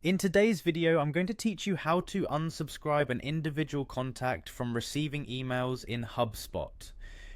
In today's video, I'm going to teach you how to unsubscribe an individual contact from receiving emails in Hubspot.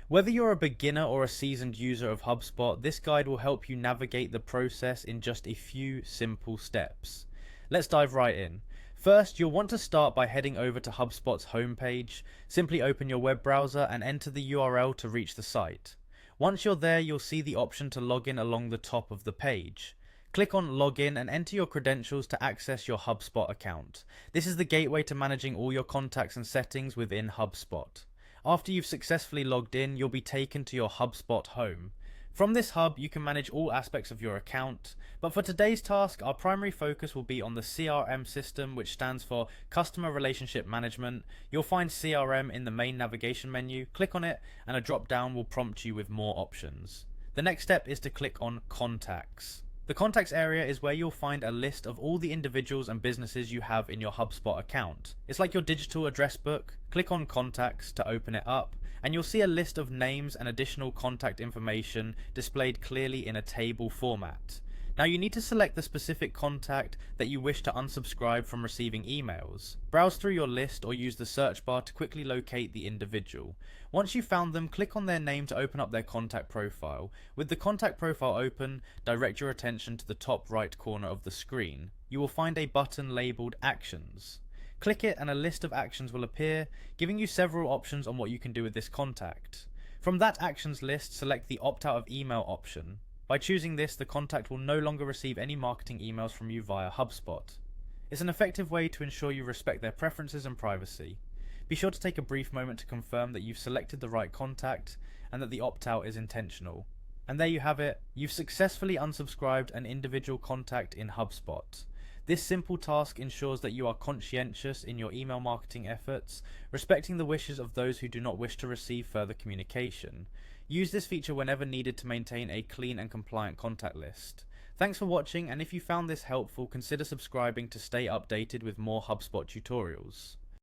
Whether you're a beginner or a seasoned user of Hubspot, this guide will help you navigate the process in just a few simple steps. Let's dive right in. First, you'll want to start by heading over to Hubspot's homepage. Simply open your web browser and enter the URL to reach the site. Once you're there, you'll see the option to log in along the top of the page. Click on Login and enter your credentials to access your Hubspot account. This is the gateway to managing all your contacts and settings within Hubspot. After you've successfully logged in, you'll be taken to your Hubspot home. From this hub, you can manage all aspects of your account, but for today's task, our primary focus will be on the CRM system, which stands for Customer Relationship Management. You'll find CRM in the main navigation menu. Click on it and a drop down will prompt you with more options. The next step is to click on Contacts. The contacts area is where you'll find a list of all the individuals and businesses you have in your Hubspot account. It's like your digital address book. Click on Contacts to open it up, and you'll see a list of names and additional contact information displayed clearly in a table format. Now you need to select the specific contact that you wish to unsubscribe from receiving emails. Browse through your list or use the search bar to quickly locate the individual. Once you've found them, click on their name to open up their contact profile. With the contact profile open, direct your attention to the top right corner of the screen. You will find a button labelled Actions. Click it and a list of actions will appear, giving you several options on what you can do with this contact. From that actions list, select the opt out of email option. By choosing this, the contact will no longer receive any marketing emails from you via Hubspot. It's an effective way to ensure you respect their preferences and privacy. Be sure to take a brief moment to confirm that you've selected the right contact and that the opt-out is intentional. And there you have it, you've successfully unsubscribed an individual contact in Hubspot. This simple task ensures that you are conscientious in your email marketing efforts, respecting the wishes of those who do not wish to receive further communication. Use this feature whenever needed to maintain a clean and compliant contact list. Thanks for watching, and if you found this helpful, consider subscribing to stay updated with more Hubspot tutorials.